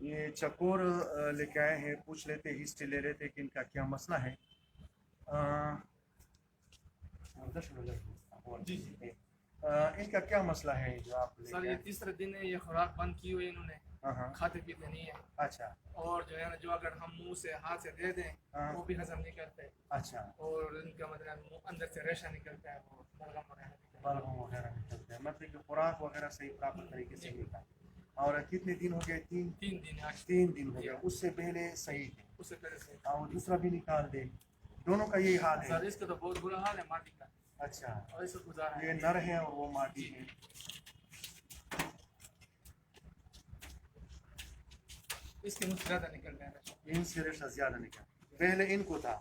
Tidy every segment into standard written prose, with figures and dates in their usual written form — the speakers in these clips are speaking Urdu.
یہ چکور لے کے آئے ہیں, پوچھ لیتے ہسٹری لے رہے تھے کہ ان کا کیا مسئلہ ہے. جی ان کا کیا مسئلہ ہے جو آپ لے سر, کے یہ آئے؟ تیسرے دن ہے, یہ خوراک بند کی ہوئی انہوں نے, ہاں کھاتے پیتے نہیں ہیں, اچھا اور جو ہے نا جو اگر ہم منہ سے ہاتھ سے دے دیں وہ بھی ہضم نہیں کرتے, اچھا, اور ان کا مطلب اندر سے ریشہ نکلتا ہے, وہ بلغم وغیرہ نکلتا بلغم وغیرہ نکلتے ہیں, مطلب کہ خوراک وغیرہ صحیح پراپر طریقے سے نہیں کھاتے. اور کتنے دن ہو گئے؟ ہے. 3 دن آج 3 دن ہو گئے. اس سے پہلے صحیح تھے, اس سے پہلے سے. اور دوسرا بھی نکال دے, دونوں کا یہی حال ہے. سر اس کا تو بہت برا حال ہے ماٹی کا, اچھا, اور اس کو گزارا یہ ہے. نر ہے اور وہ ماٹی ہے. اس کے مجھ زیادہ نکل رہے ہیں, ان سے ریشہ زیادہ نکل. پہلے ان کو تھا,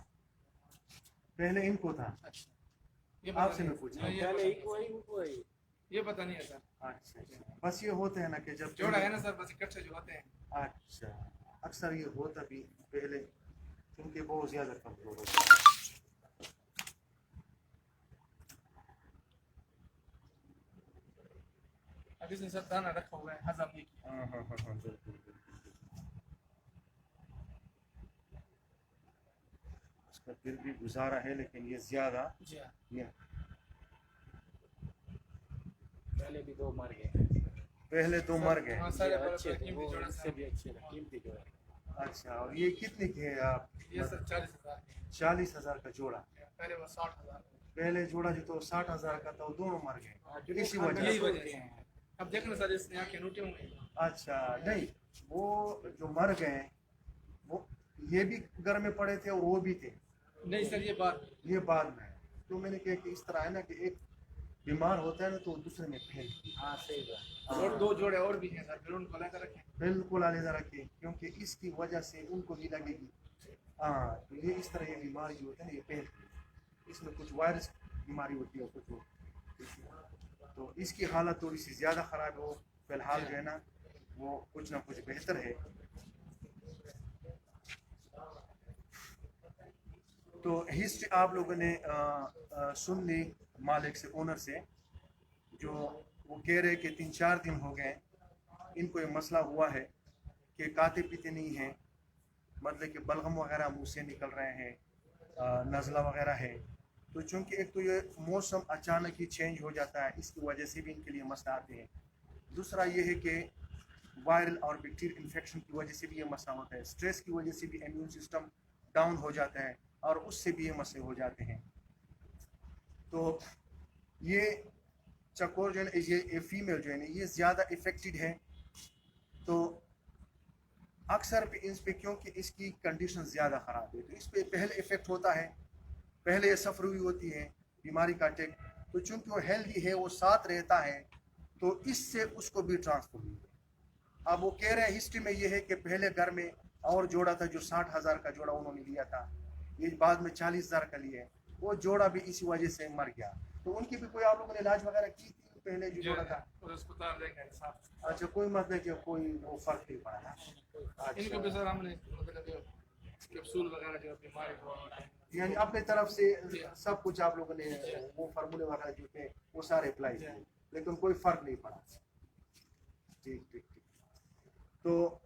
پہلے ان کو تھا. اچھا, یہ آپ سے میں پوچھا, یہ پتہ نہیں ہے سر. اچھا اچھا, بس یہ ہوتا ہے نا کہ جب جوڑا ہے نا سر, بس اکٹھے جو ہوتے ہیں. اچھا, اکثر یہ ہوتا بھی پہلے کیونکہ بہت زیادہ کمزور ہوتا ہے. اب اس نے سر دانہ رکھا ہوا ہے, ہضم نہیں کیا. ہاں ہاں ہاں, بالکل بالکل. اس کا پھر بھی گزارا ہے, لیکن یہ زیادہ جی ہاں, یہ پہلے بھی 2 مر گئے. پہلے 2 مر گئے. ہاں سر, اچھے تھے, قیمتی وہ جوڑا اس سے سر. بھی اچھے تھے, قیمتی جوڑا. اچھا, اور یہ کتنے کے ہیں آپ؟ یہ سر 40,000 کے ہیں. 40,000 کا جوڑا. پہلے وہ 60,000. پہلے جوڑا جو تو 60,000 کا تھا, وہ دونوں مر گئے اسی یہی وجہ سے. وجہ سے. اب دیکھنا سر, اس نے آنکھیں نوٹے ہوئے ہیں. اچھا, نہیں وہ جو مر گئے وہ یہ بھی گھر میں پڑے تھے اور وہ بھی تھے. نہیں سر, یہ بات یہ بعد میں ہے. تو میں نے کہا کہ اس طرح ہے نا کہ ایک بیمار ہوتا ہے نا تو دوسرے میں پھیلتی ہے. ہاں صحیح بات. اور 2 جوڑے اور بھی ہیں سر, پھر ان کو لے کر رکھیں. بالکل علیحدہ رکھے, کیونکہ اس کی وجہ سے ان کو بھی لگے گی. ہاں, تو یہ اس طرح یہ بیماری جو ہوتی ہے نا, یہ پھیلتی ہے. اس میں کچھ وائرس بیماری ہوتی ہے, کچھ تو اس کی حالت تھوڑی سی زیادہ خراب ہو. فی الحال جو ہے نا وہ کچھ نہ کچھ بہتر ہے. تو ہسٹری آپ لوگوں نے سن لی مالک سے, اونر سے, جو وہ کہہ رہے کہ 3-4 دن ہو گئے ان کو یہ مسئلہ ہوا ہے کہ کھاتے پیتے نہیں ہیں, مطلب کہ بلغم وغیرہ منہ سے نکل رہے ہیں, نزلہ وغیرہ ہے. تو چونکہ ایک تو یہ موسم اچانک ہی چینج ہو جاتا ہے, اس کی وجہ سے بھی ان کے لیے مسئلہ آتے ہیں. دوسرا یہ ہے کہ وائرل اور بیکٹیریل انفیکشن کی وجہ سے بھی یہ مسئلہ ہوتا ہے. اسٹریس کی وجہ سے بھی امیون سسٹم ڈاؤن ہو جاتا ہے, اور اس سے بھی یہ مسئلے ہو جاتے ہیں. تو یہ چکور جو ہے, یہ فیمیل جو ہے نا, یہ زیادہ افیکٹڈ ہے. تو اکثر پہ اس پہ, کیونکہ اس کی کنڈیشن زیادہ خراب ہے, تو اس پہ پہلے افیکٹ ہوتا ہے, پہلے یہ سفر ہوئی ہوتی ہے بیماری کا اٹیک. تو چونکہ وہ ہیلدی ہے, وہ ساتھ رہتا ہے, تو اس سے اس کو بھی ٹرانسفر ہوئی ہے. اب وہ کہہ رہے ہیں ہسٹری میں یہ ہے کہ پہلے گھر میں اور جوڑا تھا جو 60,000 کا جوڑا انہوں نے لیا تھا, یہ بعد میں 40,000 کا لیے, وہ جوڑا بھی اسی وجہ سے مر گیا. تو ان کی بھی کوئی آپ لوگوں نے علاج وغیرہ کی تھی پہلے جو جوڑا تھا؟ اور اسپتال لے گئے صاحب. اچھا, کوئی مطلب کہ کوئی وہ فرق نہیں پڑا. ان کو بھی سر ہم نے مطلب کیپسول وغیرہ جو بیماری کو, یعنی اپنے طرف سے سب کچھ آپ لوگوں نے وہ فارمولے وغیرہ جو تھے وہ سارے اپلائی کیے, لیکن کوئی فرق نہیں پڑا. ٹھیک ٹھیک ٹھیک. تو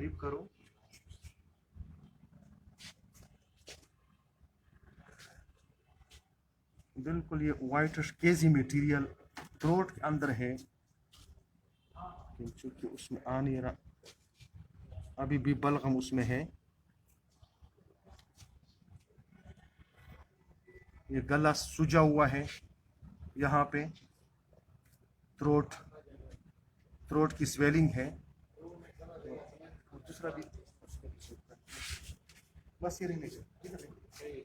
قریب کرو. بالکل یہ وائٹش کیزی میٹیریل تھروٹ کے اندر ہے، چونکہ اس میں آ نہیں رہا، ابھی بھی بلغم اس میں ہے. یہ گلا سجا ہوا ہے یہاں پہ، تھروٹ کی سویلنگ ہے. دوسرا بھی بس یہ رہنے چاہیے.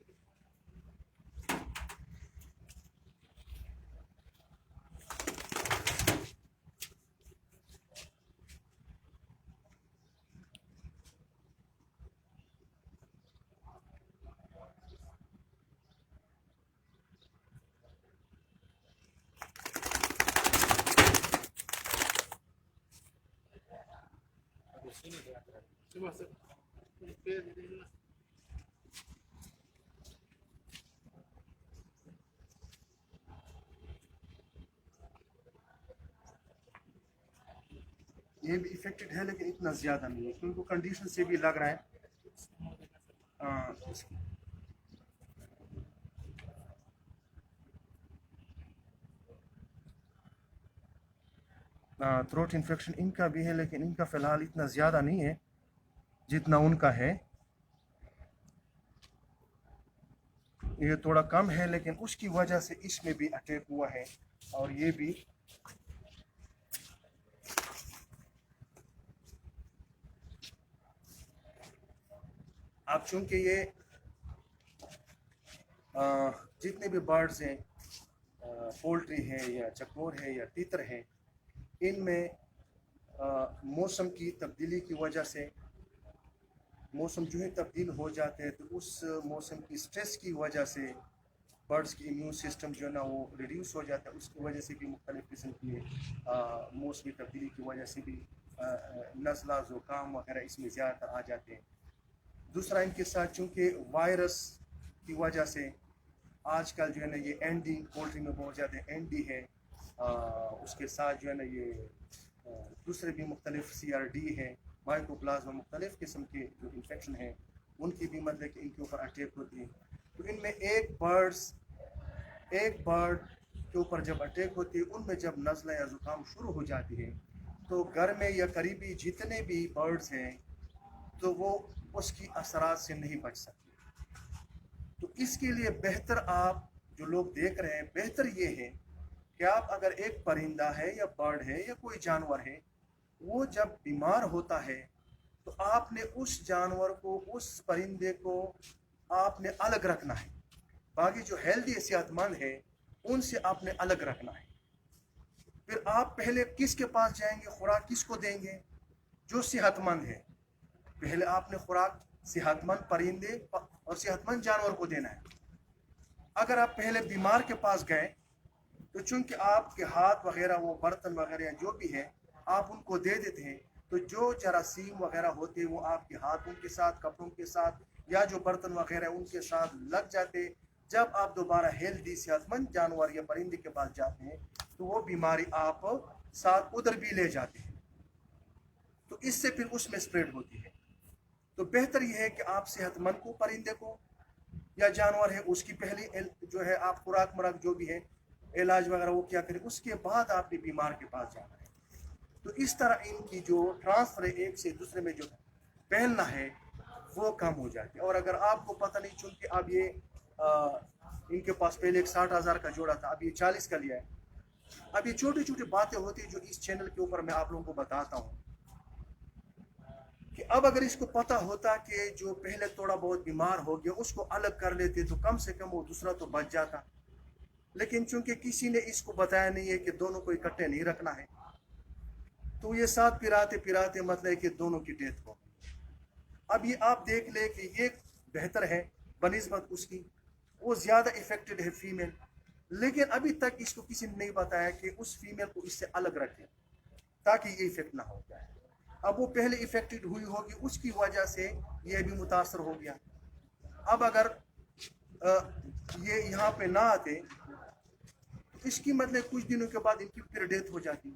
¿Qué va a hacer? یہ بھی افیکٹڈ ہے لیکن اتنا زیادہ نہیں ہے، کیونکہ کنڈیشن سے بھی لگ رہا ہے. تھروٹ انفیکشن ان کا بھی ہے لیکن ان کا فی الحال اتنا زیادہ نہیں ہے جتنا ان کا ہے. یہ تھوڑا کم ہے لیکن اس کی وجہ سے اس میں بھی اٹیک ہوا ہے. اور یہ بھی اب چونکہ یہ جتنے بھی برڈز ہیں، پولٹری ہیں یا چکور ہے یا تیتر ہیں، ان میں موسم کی تبدیلی کی وجہ سے موسم جو ہے تبدیل ہو جاتے ہیں، تو اس موسم کی سٹریس کی وجہ سے برڈز کی امیون سسٹم جو ہے نا وہ ریڈیوس ہو جاتا ہے. اس کی وجہ سے بھی مختلف قسم کی موسمی تبدیلی کی وجہ سے بھی نزلہ زکام وغیرہ اس میں زیادہ تر آ جاتے ہیں. دوسرا ان کے ساتھ چونکہ وائرس کی وجہ سے آج کل جو ہے نا یہ این ڈی پولٹری میں بہت زیادہ این ڈی ہے، اس کے ساتھ جو ہے نا یہ دوسرے بھی مختلف سی آر ڈی ہے، مائکرو پلازما، مختلف قسم کے جو انفیکشن ہیں ان کی بھی مطلب کہ ان کے اوپر اٹیک ہوتی ہے. تو ان میں ایک برڈ کے اوپر جب اٹیک ہوتی ہے، ان میں جب نزلہ یا زکام شروع ہو جاتی ہے تو گھر میں یا قریبی جتنے بھی برڈز ہیں تو وہ اس کی اثرات سے نہیں بچ سکتے. تو اس کے لیے بہتر، آپ جو لوگ دیکھ رہے ہیں، بہتر یہ ہے کہ آپ اگر ایک پرندہ ہے یا برڈ ہے یا کوئی جانور ہے، وہ جب بیمار ہوتا ہے تو آپ نے اس جانور کو، اس پرندے کو آپ نے الگ رکھنا ہے. باقی جو ہیلدی صحت مند ہے ان سے آپ نے الگ رکھنا ہے. پھر آپ پہلے کس کے پاس جائیں گے، خوراک کس کو دیں گے؟ جو صحت مند ہے. پہلے آپ نے خوراک صحت مند پرندے اور صحت مند جانور کو دینا ہے. اگر آپ پہلے بیمار کے پاس گئے تو چونکہ آپ کے ہاتھ وغیرہ، وہ برتن وغیرہ جو بھی ہے آپ ان کو دے دیتے ہیں، تو جو جراثیم وغیرہ ہوتے ہیں وہ آپ کے ہاتھوں کے ساتھ، کپڑوں کے ساتھ یا جو برتن وغیرہ ان کے ساتھ لگ جاتے. جب آپ دوبارہ ہیلدی صحت مند جانور یا پرندے کے پاس جاتے ہیں تو وہ بیماری آپ ساتھ ادھر بھی لے جاتے ہیں، تو اس سے پھر اس میں اسپریڈ ہوتی ہے. تو بہتر یہ ہے کہ آپ صحت مند کو، پرندے کو یا جانور ہے، اس کی پہلی جو ہے آپ خوراک مراک جو بھی ہے، علاج وغیرہ وہ کیا کریں، اس کے بعد آپ نے بیمار کے پاس جانا ہے. تو اس طرح ان کی جو ٹرانسفر ہے ایک سے دوسرے میں جو پھیلنا ہے وہ کم ہو جاتی ہے. اور اگر آپ کو پتہ نہیں، چونکہ اب یہ ان کے پاس پہلے ایک 60,000 کا جوڑا تھا، اب یہ 40 کا لیا ہے. اب یہ چھوٹی چھوٹی باتیں ہوتی ہیں جو اس چینل کے اوپر میں آپ لوگوں کو بتاتا ہوں کہ اب اگر اس کو پتہ ہوتا کہ جو پہلے تھوڑا بہت بیمار ہو گیا اس کو الگ کر لیتے تو کم سے کم وہ دوسرا تو بچ جاتا. لیکن چونکہ کسی نے اس کو بتایا نہیں ہے کہ دونوں کو اکٹھے نہیں رکھنا ہے، تو یہ ساتھ پراتے مطلب کہ دونوں کی ڈیتھ ہو. اب یہ آپ دیکھ لیں کہ یہ بہتر ہے بنسبت اس کی، وہ زیادہ افیکٹڈ ہے فیمیل، لیکن ابھی تک اس کو کسی نے نہیں بتایا کہ اس فیمیل کو اس سے الگ رکھیں تاکہ یہ افیکٹ نہ ہو جائے. اب وہ پہلے افیکٹڈ ہوئی ہوگی، اس کی وجہ سے یہ بھی متاثر ہو گیا. اب اگر یہ یہاں پہ نہ آتے تو اس کی مطلب کچھ دنوں کے بعد ان کی پھر ڈیتھ ہو جاتی.